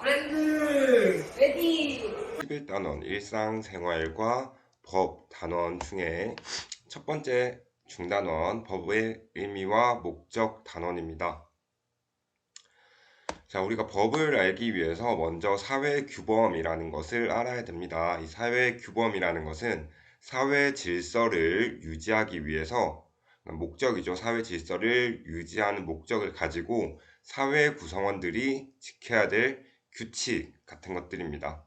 브랜드 레디. 11단원 일상생활과 법 단원 중에 첫 번째 중단원 법의 의미와 목적 단원입니다. 자, 우리가 법을 알기 위해서 먼저 사회규범이라는 것을 알아야 됩니다. 이 사회규범이라는 것은 사회 질서를 유지하기 위해서 목적이죠. 사회 질서를 유지하는 목적을 가지고 사회 구성원들이 지켜야 될 규칙 같은 것들입니다.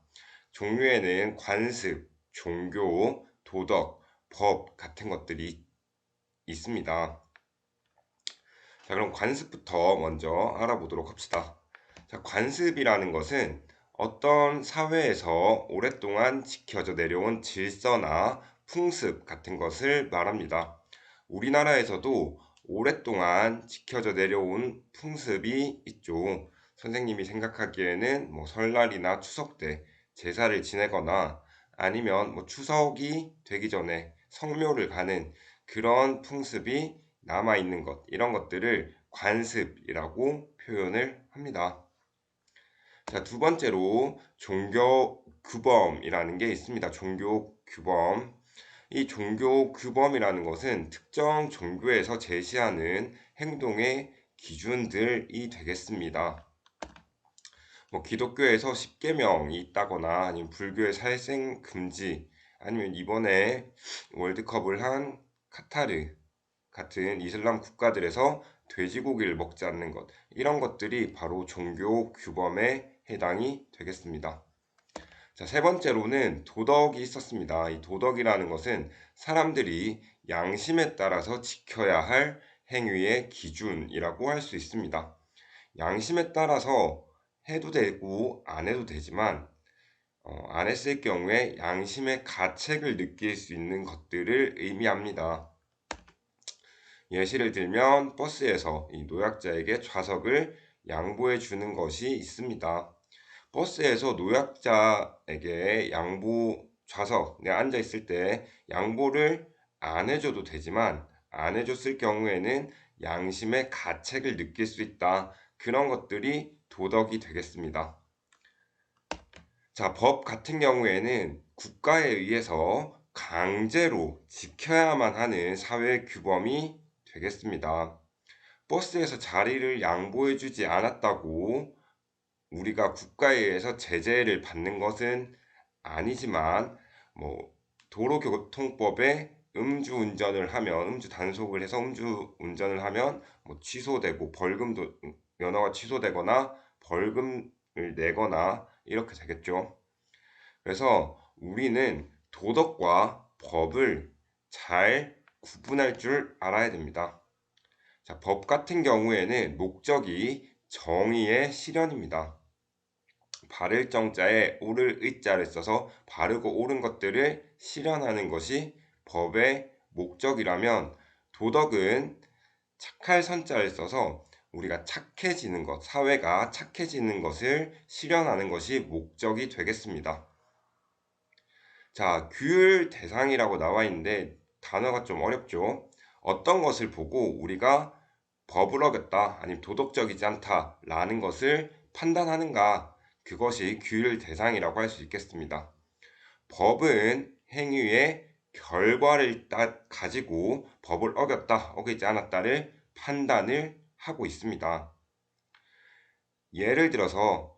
종류에는 관습, 종교, 도덕, 법 같은 것들이 있습니다. 자, 그럼 관습부터 먼저 알아보도록 합시다. 자, 관습이라는 것은 어떤 사회에서 오랫동안 지켜져 내려온 질서나 풍습 같은 것을 말합니다. 우리나라에서도 오랫동안 지켜져 내려온 풍습이 있죠. 선생님이 생각하기에는 설날이나 추석 때 제사를 지내거나 아니면 추석이 되기 전에 성묘를 가는 그런 풍습이 남아있는 것, 이런 것들을 관습이라고 표현을 합니다. 자, 두 번째로 종교 규범이라는 게 있습니다. 종교 규범. 이 종교 규범이라는 것은 특정 종교에서 제시하는 행동의 기준들이 되겠습니다. 기독교에서 십계명이 있다거나 아니면 불교의 살생 금지, 아니면 이번에 월드컵을 한 카타르 같은 이슬람 국가들에서 돼지고기를 먹지 않는 것, 이런 것들이 바로 종교 규범에 해당이 되겠습니다. 자, 세 번째로는 도덕이 있었습니다. 이 도덕이라는 것은 사람들이 양심에 따라서 지켜야 할 행위의 기준이라고 할 수 있습니다. 양심에 따라서 해도 되고 안 해도 되지만 안 했을 경우에 양심의 가책을 느낄 수 있는 것들을 의미합니다. 예시를 들면 버스에서 이 노약자에게 좌석을 양보해 주는 것이 있습니다. 버스에서 노약자에게 좌석에 앉아 있을 때 양보를 안 해줘도 되지만 안 해줬을 경우에는 양심의 가책을 느낄 수 있다. 그런 것들이 도덕이 되겠습니다. 자, 법 같은 경우에는 국가에 의해서 강제로 지켜야만 하는 사회 규범이 되겠습니다. 버스에서 자리를 양보해주지 않았다고 우리가 국가에 의해서 제재를 받는 것은 아니지만 도로교통법에 음주 단속을 해서 음주 운전을 하면 취소되고 면허가 취소되거나 벌금을 내거나 이렇게 되겠죠. 그래서 우리는 도덕과 법을 잘 구분할 줄 알아야 됩니다. 자, 법 같은 경우에는 목적이 정의의 실현입니다. 바를 정자에 옳을 의자를 써서 바르고 옳은 것들을 실현하는 것이 법의 목적이라면, 도덕은 착할 선자를 써서 우리가 착해지는 것, 사회가 착해지는 것을 실현하는 것이 목적이 되겠습니다. 자, 규율 대상이라고 나와 있는데 단어가 좀 어렵죠. 어떤 것을 보고 우리가 법을 어겼다, 아니면 도덕적이지 않다라는 것을 판단하는가, 그것이 규율 대상이라고 할 수 있겠습니다. 법은 행위의 결과를 가지고 법을 어겼다, 어기지 않았다를 판단을 하고 있습니다. 예를 들어서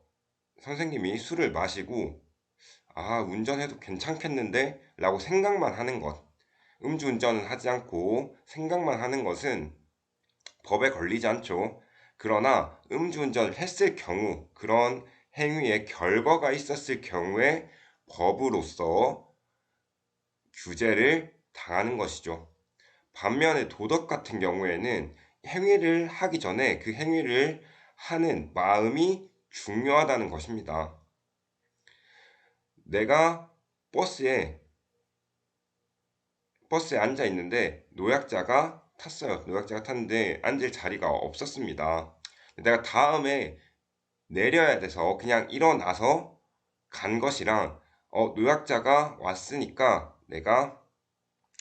선생님이 술을 마시고 운전해도 괜찮겠는데? 라고 생각만 하는 것, 음주운전을 하지 않고 생각만 하는 것은 법에 걸리지 않죠. 그러나 음주운전을 했을 경우, 그런 행위의 결과가 있었을 경우에 법으로서 규제를 당하는 것이죠. 반면에 도덕 같은 경우에는 행위를 하기 전에 그 행위를 하는 마음이 중요하다는 것입니다. 내가 버스에 앉아 있는데 노약자가 탔어요. 노약자가 탔는데 앉을 자리가 없었습니다. 내가 다음에 내려야 돼서 그냥 일어나서 간 것이랑 노약자가 왔으니까 내가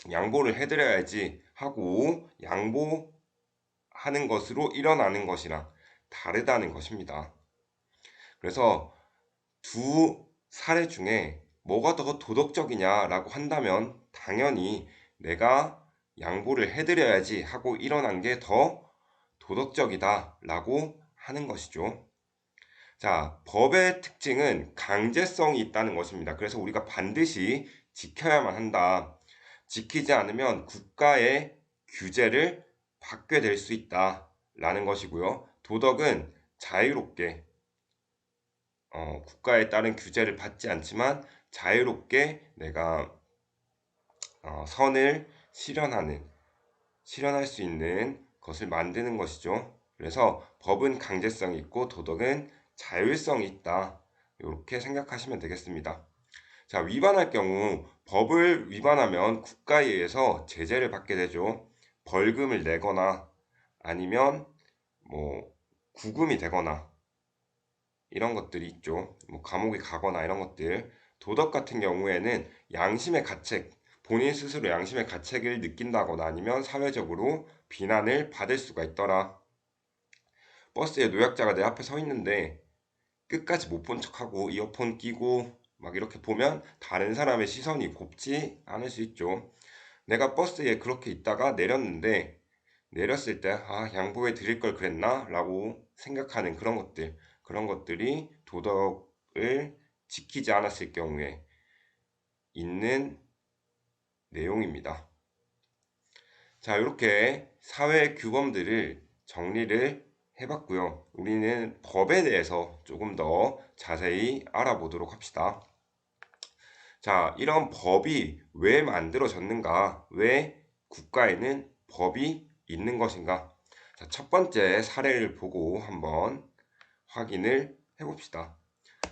양보를 해드려야지 하고 양보하는 것으로 일어나는 것이랑 다르다는 것입니다. 그래서 두 사례 중에 뭐가 더 도덕적이냐라고 한다면 당연히 내가 양보를 해드려야지 하고 일어난 게 더 도덕적이다라고 하는 것이죠. 자, 법의 특징은 강제성이 있다는 것입니다. 그래서 우리가 반드시 지켜야만 한다. 지키지 않으면 국가의 규제를 받게 될 수 있다라는 것이고요. 도덕은 자유롭게 국가에 따른 규제를 받지 않지만 자유롭게 내가 선을 실현할 수 있는 것을 만드는 것이죠. 그래서 법은 강제성이 있고 도덕은 자율성이 있다. 이렇게 생각하시면 되겠습니다. 자, 위반할 경우 법을 위반하면 국가에 의해서 제재를 받게 되죠. 벌금을 내거나 아니면 뭐 구금이 되거나 이런 것들이 있죠. 뭐 감옥에 가거나 이런 것들. 도덕 같은 경우에는 양심의 가책, 본인 스스로 양심의 가책을 느낀다거나 아니면 사회적으로 비난을 받을 수가 있더라. 버스에 노약자가 내 앞에 서 있는데 끝까지 못 본 척하고 이어폰 끼고 막 이렇게 보면 다른 사람의 시선이 곱지 않을 수 있죠. 내가 버스에 그렇게 있다가 내렸는데 내렸을 때 양보해 드릴 걸 그랬나? 라고 생각하는 그런 것들이 도덕을 지키지 않았을 경우에 있는 내용입니다. 자, 이렇게 사회 규범들을 정리를 해봤고요. 우리는 법에 대해서 조금 더 자세히 알아보도록 합시다. 자, 이런 법이 왜 만들어졌는가? 왜 국가에는 법이 있는 것인가? 자, 첫 번째 사례를 보고 한번 확인을 해봅시다.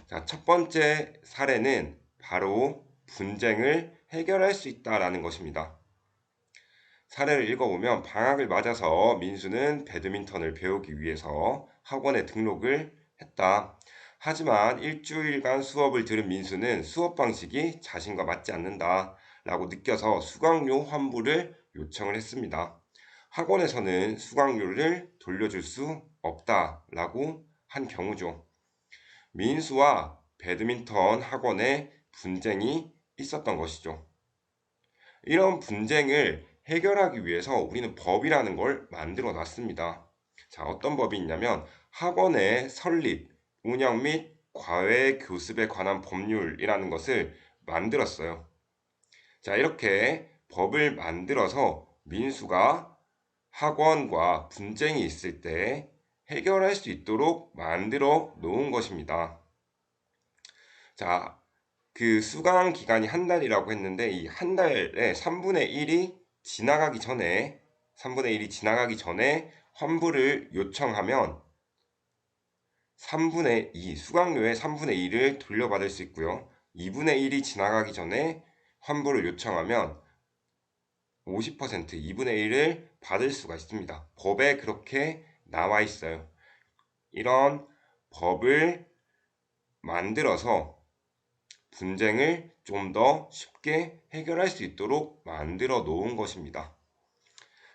자, 첫 번째 사례는 바로 분쟁을 해결할 수 있다라는 것입니다. 사례를 읽어보면 방학을 맞아서 민수는 배드민턴을 배우기 위해서 학원에 등록을 했다. 하지만 일주일간 수업을 들은 민수는 수업 방식이 자신과 맞지 않는다 라고 느껴서 수강료 환불을 요청을 했습니다. 학원에서는 수강료를 돌려줄 수 없다 라고 한 경우죠. 민수와 배드민턴 학원에 분쟁이 있었던 것이죠. 이런 분쟁을 해결하기 위해서 우리는 법이라는 걸 만들어 놨습니다. 자, 어떤 법이 있냐면 학원의 설립, 운영 및 과외 교습에 관한 법률이라는 것을 만들었어요. 자, 이렇게 법을 만들어서 민수가 학원과 분쟁이 있을 때 해결할 수 있도록 만들어 놓은 것입니다. 자, 그 수강 기간이 한 달이라고 했는데 이 한 달에 3분의 1이 지나가기 전에 환불을 요청하면 수강료의 3분의 1을 돌려받을 수 있고요. 2분의 1이 지나가기 전에 환불을 요청하면 50%, 2분의 1을 받을 수가 있습니다. 법에 그렇게 나와 있어요. 이런 법을 만들어서 분쟁을 좀 더 쉽게 해결할 수 있도록 만들어 놓은 것입니다.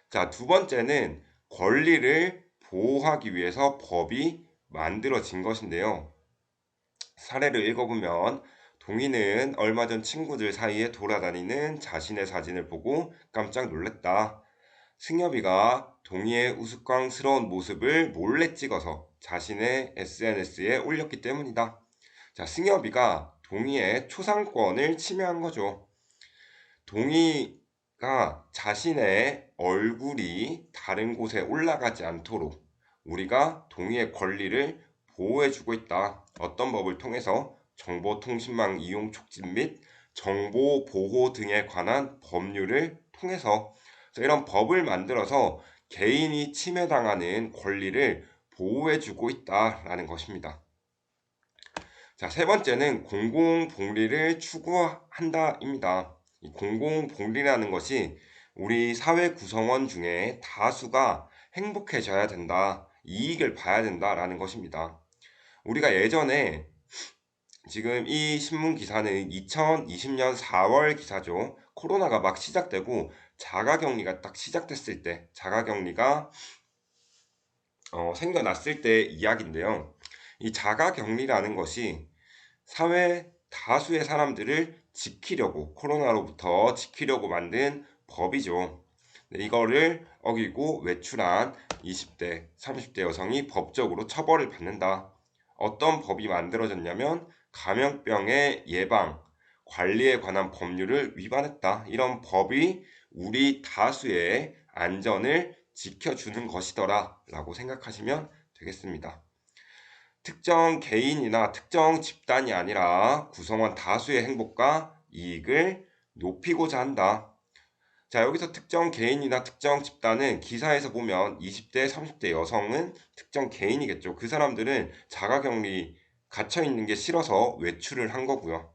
자, 두 번째는 권리를 보호하기 위해서 법이 만들어진 것인데요. 사례를 읽어보면 동희는 얼마 전 친구들 사이에 돌아다니는 자신의 사진을 보고 깜짝 놀랐다. 승엽이가 동희의 우스꽝스러운 모습을 몰래 찍어서 자신의 SNS에 올렸기 때문이다. 자, 승엽이가 동희의 초상권을 침해한 거죠. 동희가 자신의 얼굴이 다른 곳에 올라가지 않도록 우리가 동희의 권리를 보호해주고 있다. 어떤 법을 통해서 정보통신망 이용 촉진 및 정보 보호 등에 관한 법률을 통해서 이런 법을 만들어서 개인이 침해당하는 권리를 보호해주고 있다라는 것입니다. 자, 세 번째는 공공복리를 추구한다입니다. 이 공공복리라는 것이 우리 사회 구성원 중에 다수가 행복해져야 된다, 이익을 봐야 된다라는 것입니다. 우리가 예전에 지금 이 신문 기사는 2020년 4월 기사죠. 코로나가 막 시작되고 자가격리가 딱 시작됐을 때, 자가격리가 생겨났을 때 이야기인데요. 이 자가격리라는 것이 사회 다수의 사람들을 지키려고, 코로나로부터 지키려고 만든 법이죠. 네, 이거를 어기고 외출한 20대, 30대 여성이 법적으로 처벌을 받는다. 어떤 법이 만들어졌냐면 감염병의 예방, 관리에 관한 법률을 위반했다. 이런 법이 우리 다수의 안전을 지켜주는 것이더라 라고 생각하시면 되겠습니다. 특정 개인이나 특정 집단이 아니라 구성원 다수의 행복과 이익을 높이고자 한다. 자, 여기서 특정 개인이나 특정 집단은 기사에서 보면 20대, 30대 여성은 특정 개인이겠죠. 그 사람들은 자가격리 갇혀 있는 게 싫어서 외출을 한 거고요.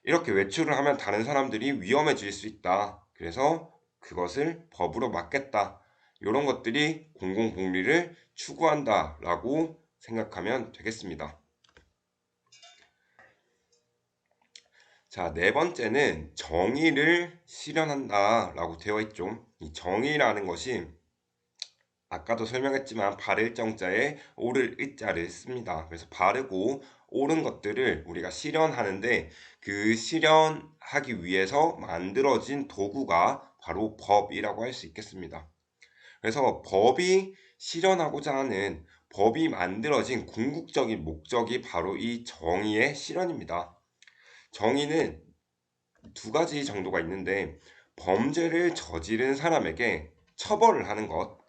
이렇게 외출을 하면 다른 사람들이 위험해질 수 있다. 그래서 그것을 법으로 막겠다. 이런 것들이 공공복리를 추구한다라고 생각하면 되겠습니다. 자, 네 번째는 정의를 실현한다라고 되어 있죠. 이 정의라는 것이 아까도 설명했지만 바를 정자에 오를 의자를 씁니다. 그래서 바르고 옳은 것들을 우리가 실현하는데 그 실현하기 위해서 만들어진 도구가 바로 법이라고 할 수 있겠습니다. 그래서 법이 실현하고자 하는 법이 만들어진 궁극적인 목적이 바로 이 정의의 실현입니다. 정의는 두 가지 정도가 있는데 범죄를 저지른 사람에게 처벌을 하는 것,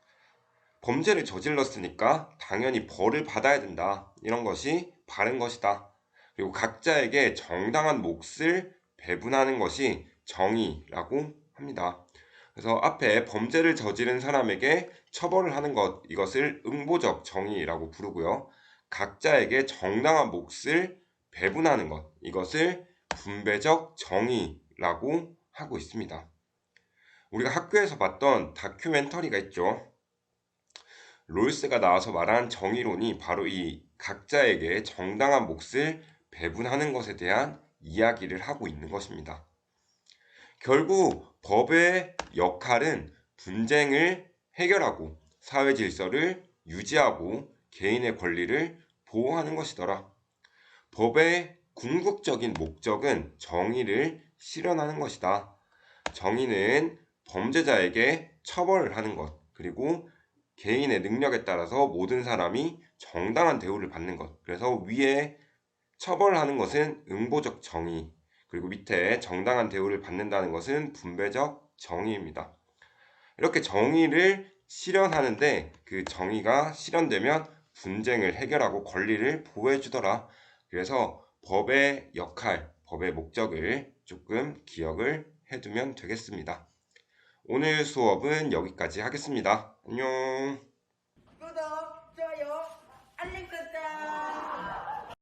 범죄를 저질렀으니까 당연히 벌을 받아야 된다. 이런 것이 바른 것이다. 그리고 각자에게 정당한 몫을 배분하는 것이 정의라고 합니다. 그래서 앞에 범죄를 저지른 사람에게 처벌을 하는 것, 이것을 응보적 정의라고 부르고요. 각자에게 정당한 몫을 배분하는 것, 이것을 분배적 정의라고 하고 있습니다. 우리가 학교에서 봤던 다큐멘터리가 있죠. 롤스가 나와서 말한 정의론이 바로 이 각자에게 정당한 몫을 배분하는 것에 대한 이야기를 하고 있는 것입니다. 결국 법의 역할은 분쟁을 해결하고 사회 질서를 유지하고 개인의 권리를 보호하는 것이더라. 법의 궁극적인 목적은 정의를 실현하는 것이다. 정의는 범죄자에게 처벌을 하는 것, 그리고 개인의 능력에 따라서 모든 사람이 정당한 대우를 받는 것. 그래서 위에 처벌하는 것은 응보적 정의, 그리고 밑에 정당한 대우를 받는다는 것은 분배적 정의입니다. 이렇게 정의를 실현하는데 그 정의가 실현되면 분쟁을 해결하고 권리를 보호해 주더라. 그래서 법의 역할, 법의 목적을 조금 기억을 해두면 되겠습니다. 오늘 수업은 여기까지 하겠습니다. 안녕.